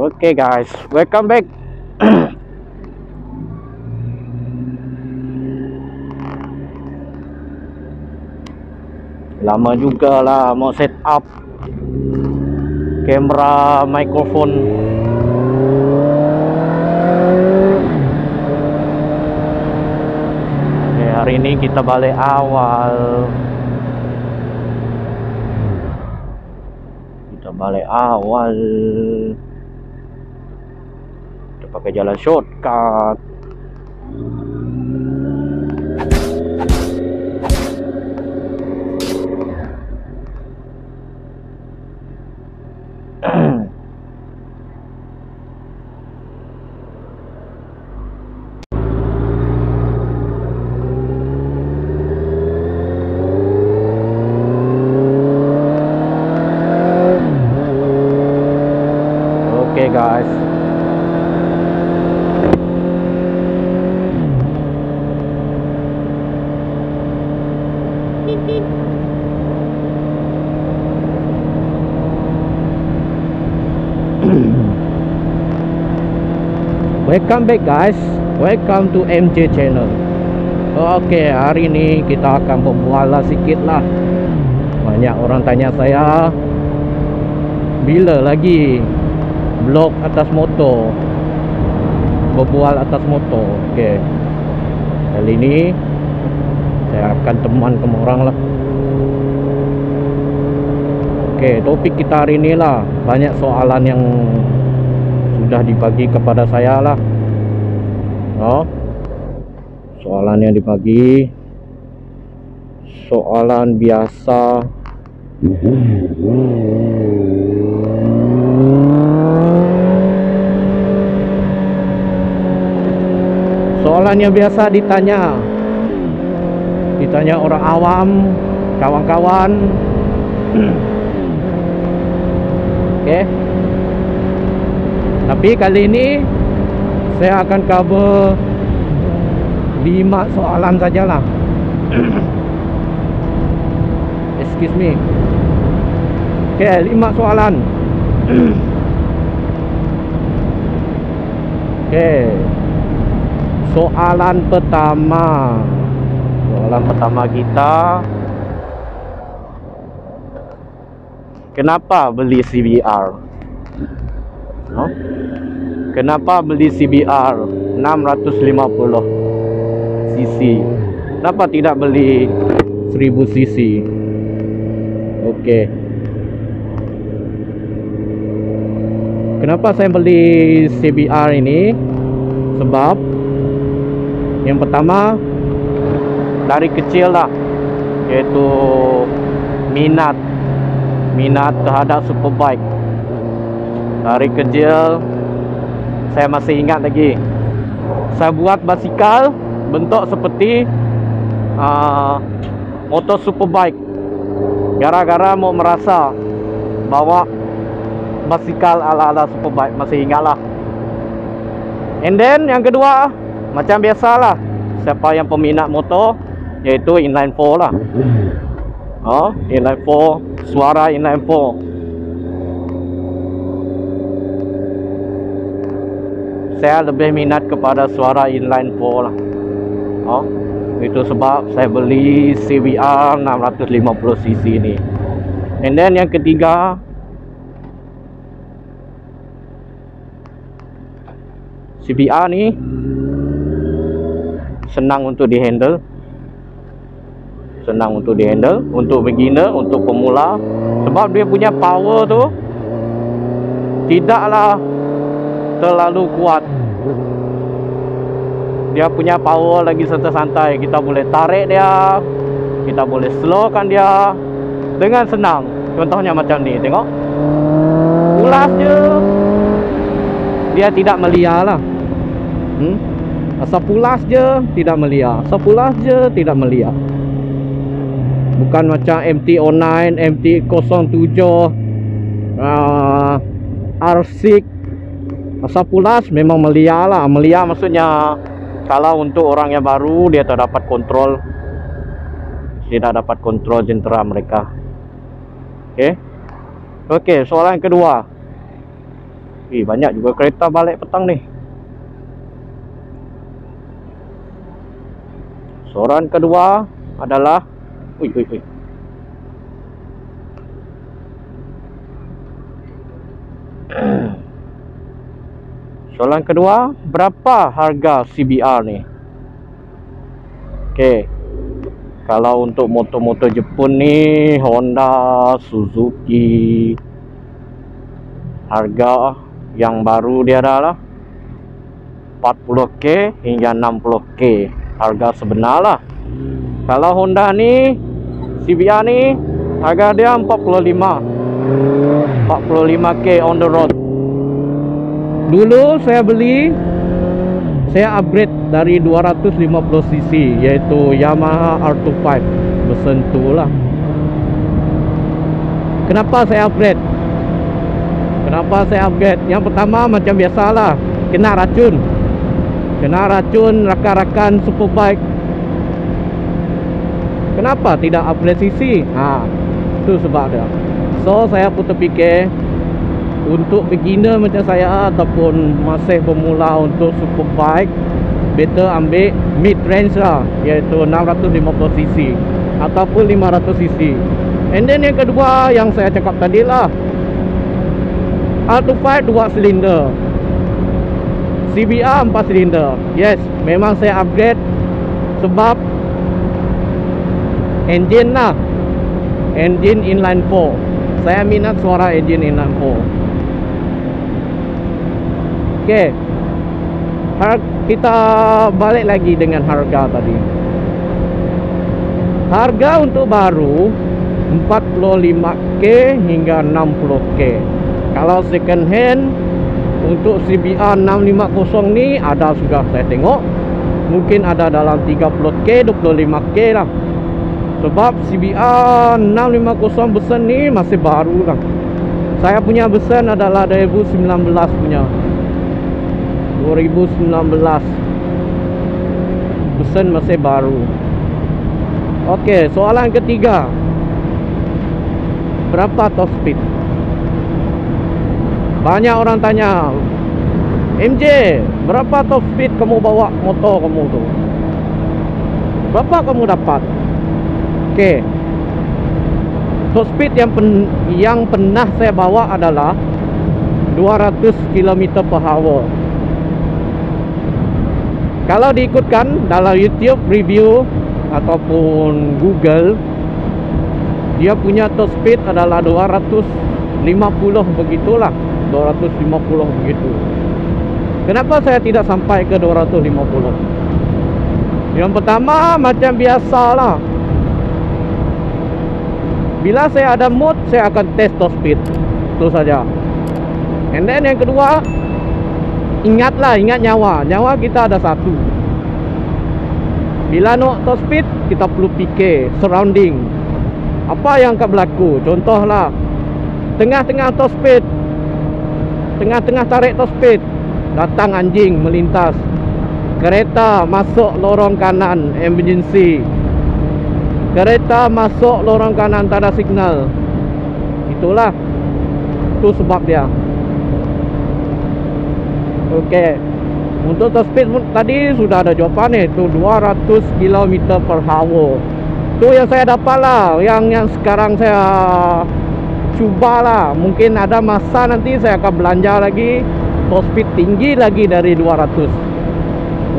Okay guys, welcome back. Lama juga lah mau set up kamera, mikrofon. Oke, hari ini kita balik awal. Kita pakai jalan shortcut. Okay guys, welcome back guys, welcome to MJ channel. Oke, hari ini kita akan membuala sedikit lah. Banyak orang tanya saya, bila lagi vlog atas motor, berbual atas motor. Oke, kali ini saya akan teman kamu orang lah. Oke, topik kita hari ini lah, banyak soalan yang sudah dibagi kepada saya lah. Oh, soalan yang dibagi, soalan biasa. Soalan yang biasa ditanya orang awam, kawan-kawan. Oke. Tapi kali ini saya akan cover 5 soalan sajalah. Excuse me. Oke, 5 soalan. Oke. Soalan pertama kita, kenapa beli CBR? Kenapa beli CBR 650 cc? Kenapa tidak beli 1000 cc? Oke. Kenapa saya beli CBR ini? Sebab yang pertama, dari kecil lah, yaitu minat terhadap superbike. Dari kecil saya masih ingat lagi, saya buat basikal bentuk seperti motor superbike, gara-gara mau merasa bawa basikal ala-ala superbike. Masih ingat lah. And then yang kedua, macam biasalah, siapa yang peminat motor, yaitu inline 4 lah. Inline 4, suara inline 4. Saya lebih minat kepada suara inline 4 lah. Itu sebab saya beli CBR 650 cc ini. And then yang ketiga, CBR ni senang untuk dihandle, untuk beginner, untuk pemula. Sebab dia punya power tu tidaklah terlalu kuat. Dia punya power lagi santai-santai. Kita boleh tarik dia, kita boleh slowkan dia dengan senang. Contohnya macam ni, tengok, pulas je, dia tidak melia lah. Asal pulas je tidak melia, bukan macam MT-09, MT-07, R6. Asal pulas memang melia lah. Melia maksudnya kalau untuk orang yang baru, dia tidak dapat kontrol jentera mereka. Oke, soalan kedua, Banyak juga kereta balik petang nih. Soalan kedua adalah soalan kedua, berapa harga CBR nih? Oke. Kalau untuk motor-motor Jepun nih, Honda, Suzuki, harga yang baru dia adalah 40k hingga 60k harga sebenar lah. Kalau Honda nih, CBR nih, harga dia 45k on the road. Dulu saya beli, saya upgrade dari 250cc, yaitu Yamaha R25 version 2 lah. Kenapa saya upgrade? Yang pertama macam biasalah, kena racun rakan-rakan superbike. Kenapa tidak upgrade cc? Itu sebab dia. So saya putar fikir, untuk beginner macam saya ataupun masih pemula untuk superbike, better ambil mid range lah, iaitu 650cc ataupun 500cc. And then yang kedua yang saya cakap tadi lah, R25 2 silinder, CBR 4 silinder. Yes, memang saya upgrade sebab engine lah, engine inline 4. Saya minat suara engine inline 4. Oke, kita balik lagi dengan harga tadi. Harga untuk baru 45k hingga 60k. Kalau second hand untuk CBR 650 ni ada sudah saya tengok, mungkin ada dalam 30k, 25k lah. Sebab CBR 650 besan ni masih baru lah. Saya punya besan adalah 2019 punya. 2019 besan masih baru. Oke, soalan ketiga, berapa top speed? Banyak orang tanya, MJ, berapa top speed kamu bawa motor kamu tu? Berapa kamu dapat? Oke, top speed yang pernah saya bawa adalah 200 km/h. Kalau diikutkan dalam YouTube review ataupun Google, dia punya top speed adalah 250 begitulah, 250 begitu. Kenapa saya tidak sampai ke 250? Yang pertama macam biasalah, bila saya ada mood, saya akan test top speed, itu saja. And then yang kedua, ingat nyawa kita ada satu. Bila nak top speed, kita perlu fikir surrounding, apa yang akan berlaku. Contohlah, tengah-tengah top speed, tengah-tengah tarik top speed, datang anjing melintas, kereta masuk lorong kanan emergency, kereta masuk lorong kanan tak ada signal. Itulah, itu sebab dia. Oke, untuk top speed tadi sudah ada jawapan nih, itu 200 km/h. Itu yang saya dapat lah, yang sekarang saya cubalah. Mungkin ada masa nanti saya akan belanja lagi top speed tinggi lagi dari 200,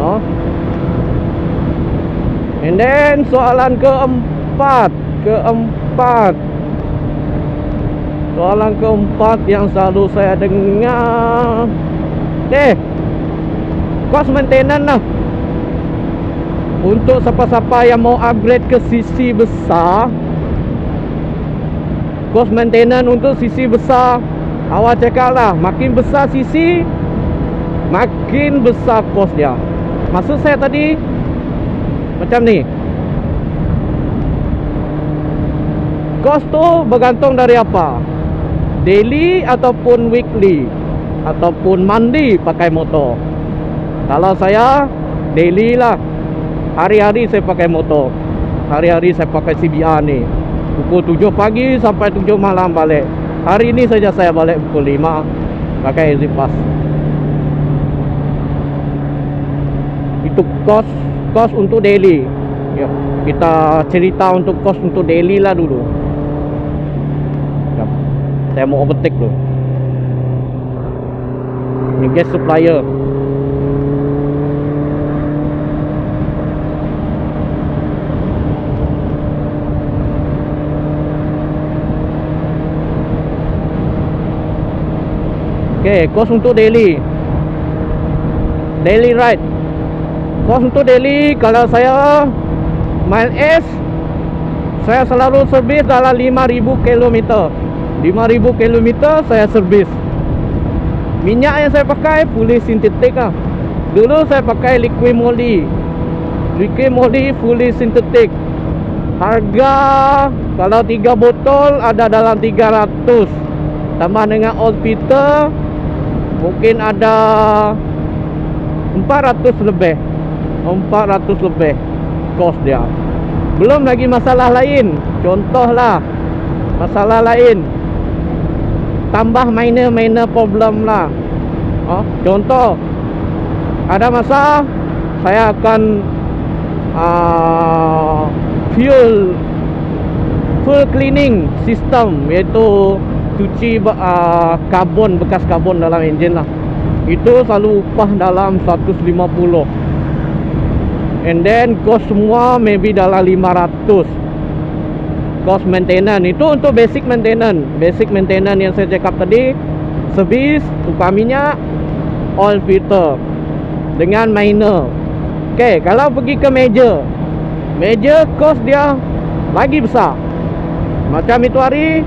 no? And then soalan keempat, soalan keempat yang selalu saya dengar, cost maintenance lah. Untuk siapa-siapa yang mau upgrade ke CC besar, cost maintenance untuk CC besar, awak cakap lah, makin besar CC, makin besar cost dia. Maksud saya tadi macam ni, cost tu bergantung dari apa, daily ataupun weekly ataupun monthly pakai motor. Kalau saya daily lah, hari-hari saya pakai motor, hari-hari saya pakai CBR ni, pukul 7 pagi sampai 7 malam balik. Hari ini saja saya balik pukul 5. pakai Easy Pass. Itu cost untuk daily. Yuk, kita cerita untuk cost untuk daily lah dulu. Yuk, saya mau overtake dulu. Ini gas supplier. Oke, cost untuk daily ride. Cost untuk daily, kalau saya mile S, saya selalu servis dalam 5.000 km. 5.000 km saya servis. Minyak yang saya pakai fully sintetik lah. Dulu saya pakai liquid moly fully sintetik. Harga kalau 3 botol ada dalam 300. Tambah dengan oil filter mungkin ada 400 lebih cost dia. Belum lagi masalah lain. Contohlah masalah lain, tambah minor problem lah. Contoh, ada masa saya akan full cleaning system, yaitu cuci karbon, bekas karbon dalam enjin lah. Itu selalu upah dalam 150. And then cost semua maybe dalam 500. Cost maintenance itu untuk basic maintenance. Basic maintenance yang saya cakap tadi, servis, tukar minyak, oil filter dengan minor. Oke, kalau pergi ke major cost dia lagi besar. Macam itu hari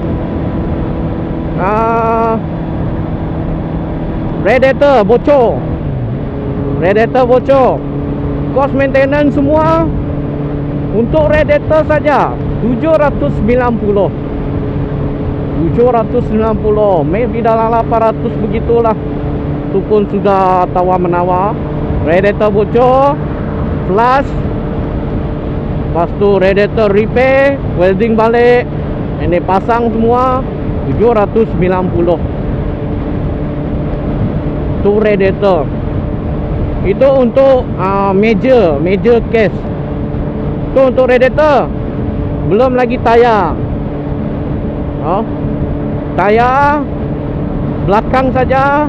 radiator bocor, cost maintenance semua untuk radiator saja 790, maybe dalam 800 begitulah. Itu pun sudah tawar-menawar. Radiator bocor, flush, lepas tu radiator repair, welding balik, ini pasang semua 790. Itu radiator. Itu untuk major case. Itu untuk radiator. Belum lagi tayar. Tayar belakang saja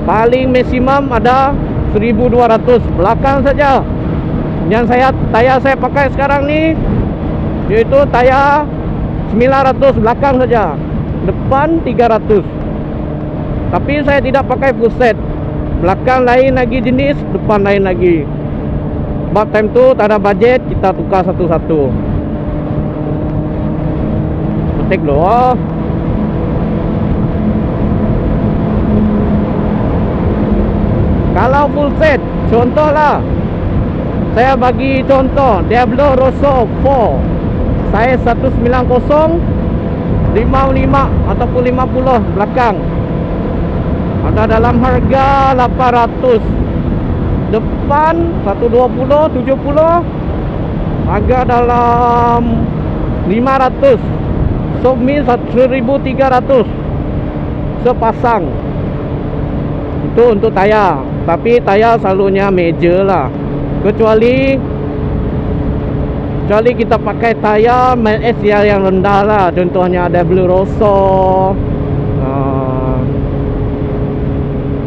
paling maksimum ada 1200 belakang saja. Yang tayar saya pakai sekarang ni, yaitu tayar 900 belakang saja, depan 300. Tapi saya tidak pakai full set. Belakang lain lagi jenis, depan lain lagi. Sebab time tu tak ada budget, kita tukar satu-satu. Petik dulu. Kalau full set, contohlah, saya bagi contoh Diablo Rosso 4 saya 190 55 ataupun 50 belakang, ada dalam harga 800. Depan 120 70 harga dalam 500. So means 1300 sepasang. Itu untuk tayar. Tapi tayar selalunya major lah. Kecuali kita pakai tayar S yang rendah lah. Contohnya ada Blue Rosso,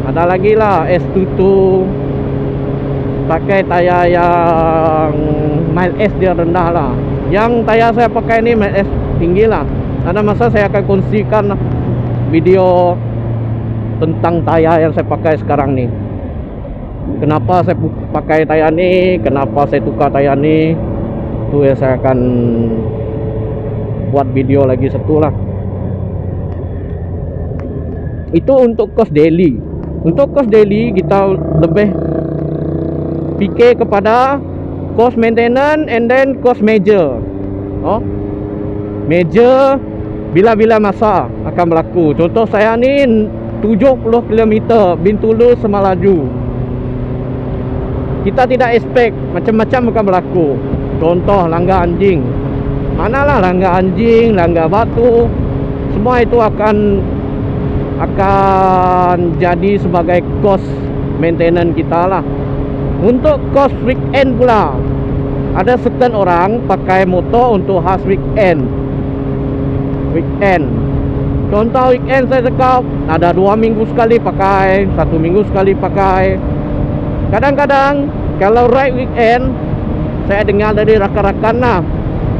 ada lagi lah S22. Pakai tayar yang mile S dia rendah lah. Yang tayar saya pakai ni mile S tinggi lah. Ada masa saya akan kongsikan video tentang tayar yang saya pakai sekarang ni. Kenapa saya pakai tayar ni, kenapa saya tukar tayar ni, itu yang saya akan buat video lagi satu lah. Itu untuk cost daily. Untuk cost daily kita lebih fikir kepada cost maintenance and then cost major. Major bila-bila masa akan berlaku. Contoh saya ni 70 km Bintulu Semalaju. Kita tidak expect macam-macam akan berlaku. Contoh langgar anjing. Manalah langgar anjing, langgar batu, semua itu akan akan jadi sebagai cost maintenance kita lah. Untuk cost weekend pula, ada certain orang pakai motor untuk khas weekend. Contoh weekend saya cakap ada 2 minggu sekali pakai, 1 minggu sekali pakai. Kadang-kadang kalau ride weekend, saya dengar dari rakan-rakan lah,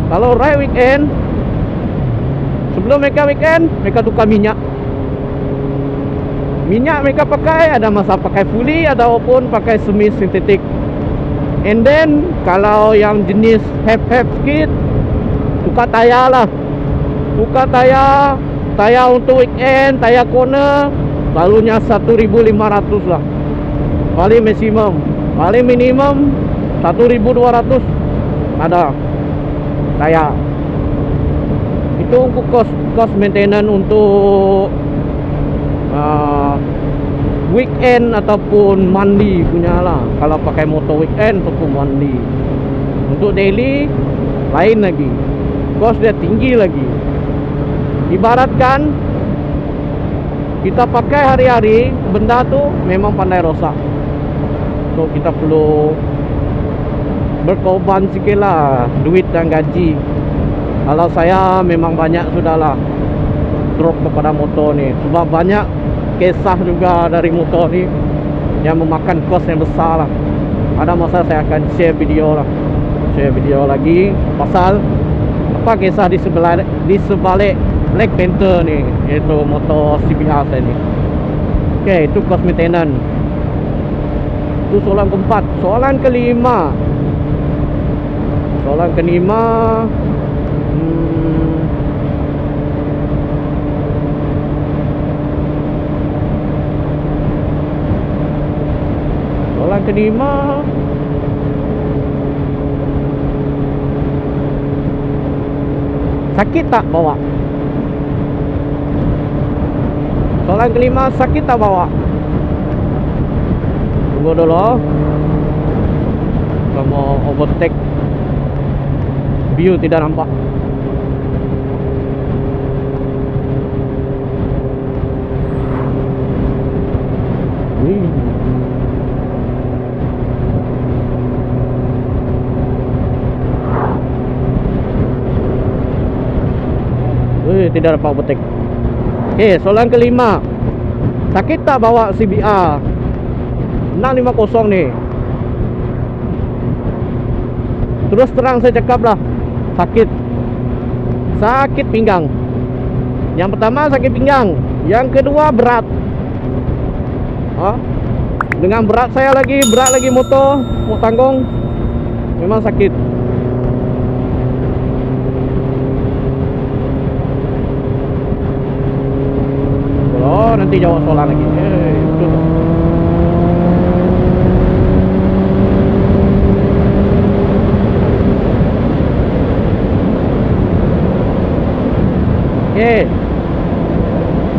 kalau ride weekend, sebelum mereka weekend, mereka tukar minyak. Minyak mereka pakai, ada masa pakai fully ataupun pakai semi sintetik. And then kalau yang jenis half sikit, tukar tayar lah. Tukar tayar untuk weekend, tayar corner, selalunya 1.500 lah. Paling maksimum, paling minimum 1.200 ada tayar. Itu untuk cost maintenance untuk weekend ataupun mandi punya lah. Kalau pakai motor weekend ataupun mandi. Untuk daily lain lagi, cost dia tinggi lagi. Ibaratkan kita pakai hari-hari, benda tu memang pandai rosak, so kita perlu berkorban sikit lah, duit dan gaji. Kalau saya memang banyak sudahlah drop kepada motor ni, sebab banyak kisah juga dari motor ni yang memakan kos yang besar lah. Ada masa saya akan share video lagi pasal apa kisah di sebalik Black Panther ni, iaitu motor CBR saya ni. Okay, itu cost maintenance. Itu soalan keempat. Soalan kelima, sakit tak bawa? Soalan kelima, sakit tak bawa? Tunggu dulu, kita mau overtake, view tidak nampak. Tidak dapat overtake. Okay, soalan kelima, sakit tak bawa CBR 650 ni? Terus terang saya cakap lah, sakit pinggang. Yang pertama sakit pinggang, yang kedua berat. Dengan berat lagi motor mau tanggung, memang sakit. Nanti jawab soalan lagi.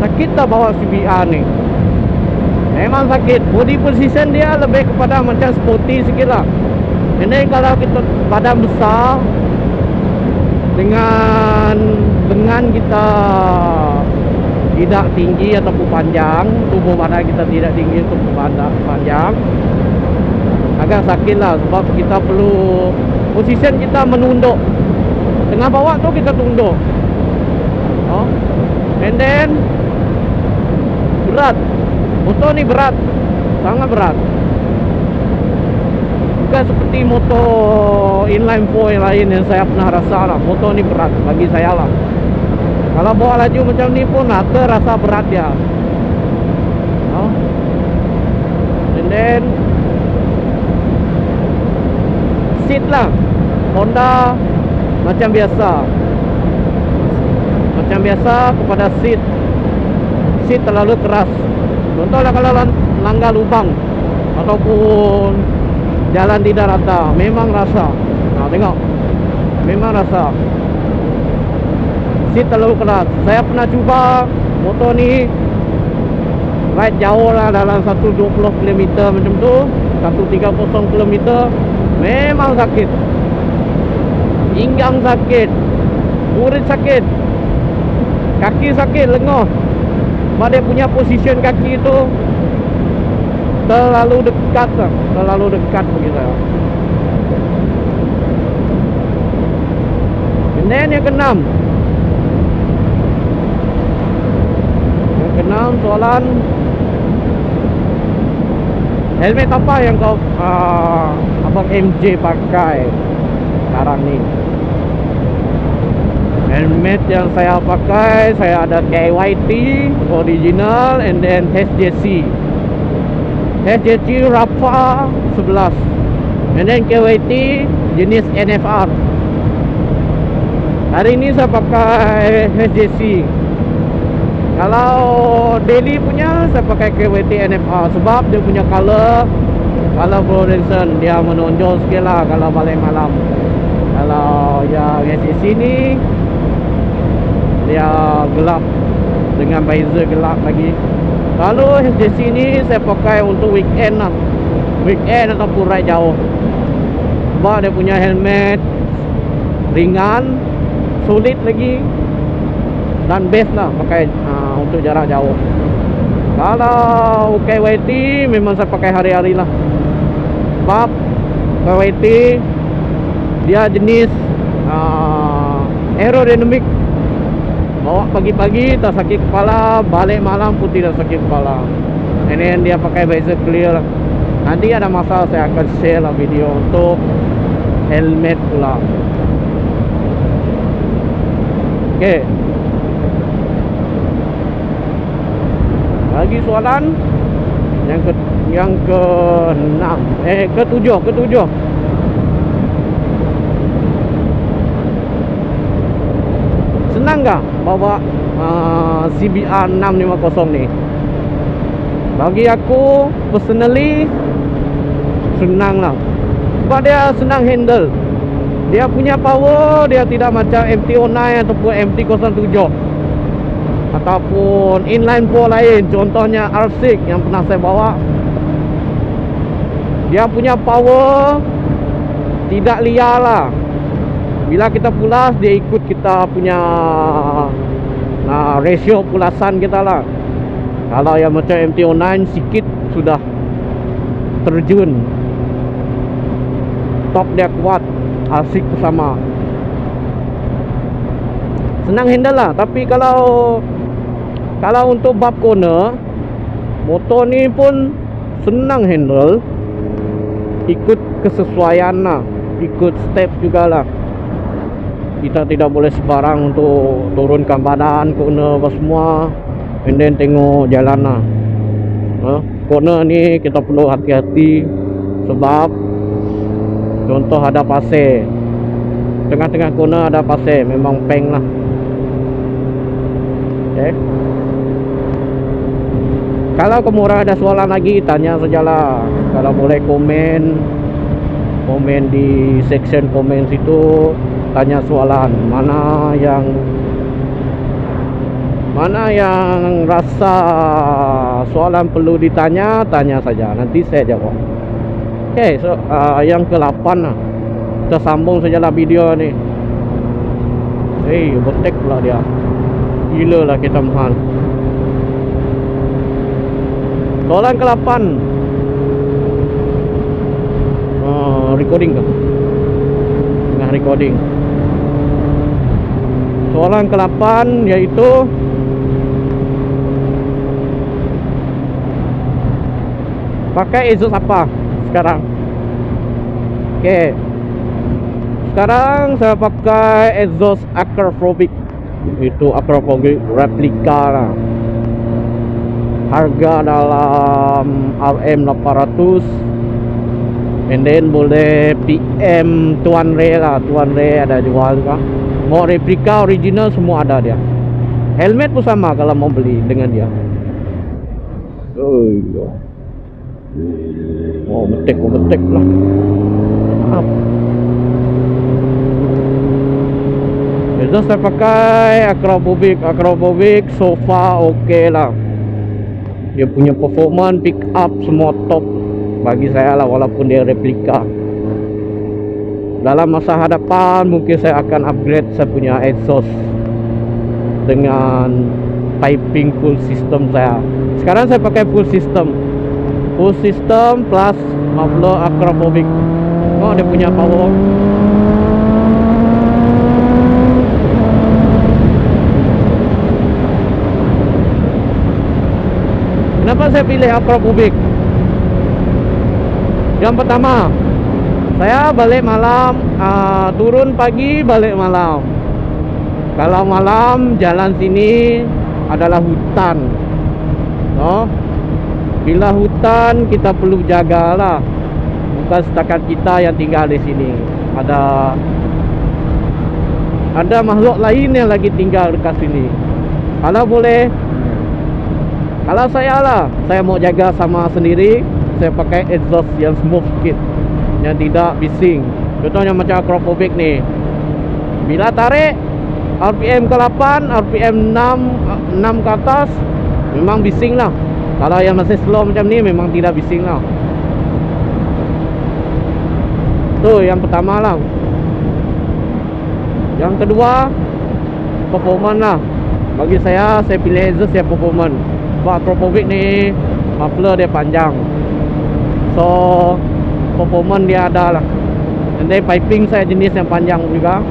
Sakit tak bawa CBR ni? Memang sakit. Body position dia lebih kepada macam sporty sikit lah. Ini kalau kita badan besar dengan kita tidak tinggi ataupun panjang, tubuh badan kita tidak tinggi ataupun panjang, agak sakit lah. Sebab kita perlu position kita menunduk. Tengah bawa tu kita tunduk, and then berat. Motor ni berat, sangat berat. Bukan seperti motor inline 4 yang lain yang saya pernah rasa lah. Motor ni berat bagi saya lah. Kalau bawa laju macam ni pun rasa berat dia. And then seat lah, Honda macam biasa kepada seat terlalu keras. Contohlah kalau langgar lubang ataupun jalan tidak rata, memang rasa. Tengok, memang rasa seat terlalu keras. Saya pernah cuba motor ni ride jauh lah, dalam 120 km macam tu, 130 km, memang sakit. Pinggang sakit, murid sakit, kaki sakit, lengoh. Cuma dia punya position kaki itu terlalu dekat lah, terlalu dekat begitu. Dan yang keenam, soalan helmet apa yang kau abang MJ pakai sekarang nih? Helmet yang saya pakai, saya ada KYT original and then HJC Rapha 11 and then KYT jenis NFR. Hari ini saya pakai HJC. Kalau daily punya saya pakai KYT NFR sebab dia punya color fluorescent, dia menonjol sikit lah kalau balik malam. Kalau yang HJC ni dia gelap dengan visor gelap lagi. Kalau HJC ni saya pakai untuk weekend lah, weekend ataupun ride jauh. Sebab dia punya helmet ringan, solid lagi, dan best lah pakai untuk jarak jauh. Kalau KYT memang saya pakai hari-hari lah. Sebab KYT dia jenis aerodynamic. Bawa pagi-pagi tak sakit kepala, balik malam pun tidak sakit kepala. And then dia pakai visor clear. Nanti ada masa saya akan share lah video untuk helmet pula. Oke. Lagi soalan yang ke-6, ke-7. Senang gak bawa CBR 650 ni? Bagi aku personally senang lah. Sebab dia senang handle. Dia punya power, dia tidak macam MT-09 ataupun MT-07 ataupun inline 4 lain. Contohnya R6 yang pernah saya bawa. Dia punya power tidak liar lah. Bila kita pulas, dia ikut kita punya ratio pulasan kita lah. Kalau yang macam MT-09 sikit sudah terjun. Top dia kuat, asik sama. Senang handle lah. Tapi kalau untuk bab corner, motor ni pun senang handle. Ikut kesesuaian lah, ikut step jugalah. Kita tidak boleh sebarang untuk turunkan badan corner apa semua, and then tengok jalan lah. Corner ni kita perlu hati-hati. Sebab contoh ada pasir, tengah-tengah corner ada pasir, memang peng lah. Okay. Kalau kamu orang ada soalan lagi, tanya sajalah. Kalau boleh komen di section komen situ. Tanya soalan mana yang rasa soalan perlu ditanya, tanya saja, nanti saya jawab. Oke, so yang ke-8 lah. Kita sambung sajalah video ni. Overtake pula dia. Gila lah kita mahal. Soalan ke-8. Recording ke? Tengah recording. Soalan ke-8 yaitu pakai exhaust apa sekarang? Oke. Sekarang saya pakai exhaust Acrophobic. Itu Acrophobic replika lah. Harga dalam RM800. And then boleh PM Tuan Ray lah. Tuan Ray ada jual juga. Mau replika, original semua ada dia. Helmet pun sama kalau mau beli dengan dia. Oh, betek lah. Exhaust saya pakai Acrophobic so far okay lah. Dia punya performance, pick up semua top bagi saya lah, walaupun dia replika. Dalam masa hadapan mungkin saya akan upgrade saya punya exhaust dengan piping full system saya. Sekarang saya pakai full system plus muffler acropovic. Oh, dia punya power. Kenapa saya pilih acropovic? Yang pertama, saya balik malam, turun pagi balik malam. Kalau malam jalan sini adalah hutan. Oh, bila hutan kita perlu jagalah. Bukan setakat kita yang tinggal di sini. Ada makhluk lain yang lagi tinggal dekat sini. Kalau boleh, kalau saya mau jaga sama sendiri, saya pakai exhaust yang smooth sikit, yang tidak bising. Contohnya macam acropovic nih. Bila tarik RPM ke 8, RPM 6 ke atas, memang bising lah. Kalau yang masih slow macam ni, memang tidak bising lah. Tuh yang pertama lah. Yang kedua, performance lah. Bagi saya pilih exhaust yang performance. Sebab acropovic ni muffler dia panjang, so performance dia ada lah. And then piping saya jenis yang panjang juga.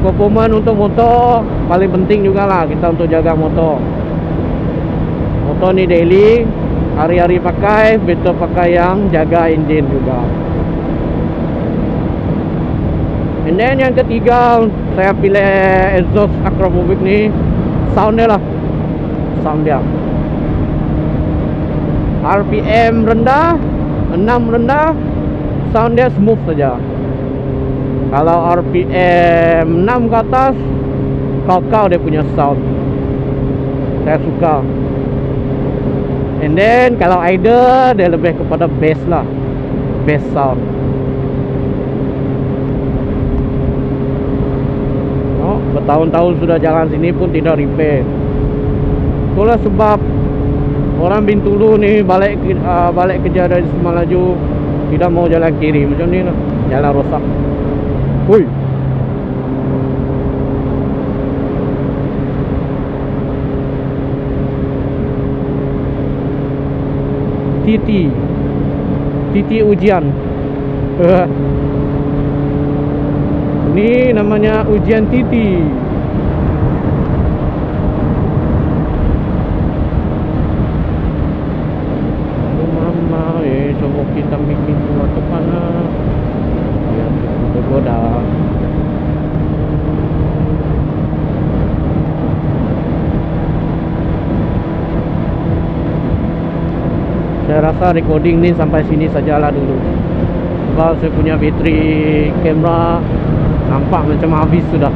Performance untuk motor paling penting juga lah kita untuk jaga motor. Motor ni daily, hari-hari pakai, betul pakai yang jaga engine juga. And then yang ketiga, saya pilih exhaust acropovic ni, sound dia lah. Sound dia, RPM rendah, 6 rendah, sound dia smooth saja. Kalau RPM 6 ke atas, kau dia punya sound, saya suka. And then kalau idle, dia lebih kepada bass lah, bass sound. Oh, bertahun-tahun sudah jalan sini pun tidak repair. Itulah sebab orang Bintulu ni balik kerja dari Semalaju tidak mau jalan kiri macam ni lah, jalan rosak. Hui, Titi ujian. Ini namanya ujian Titi. Coba kita bikin ke mana yang tergoda. Saya rasa recording ni sampai sini sajalah dulu, sebab saya punya bateri kamera nampak macam habis sudah.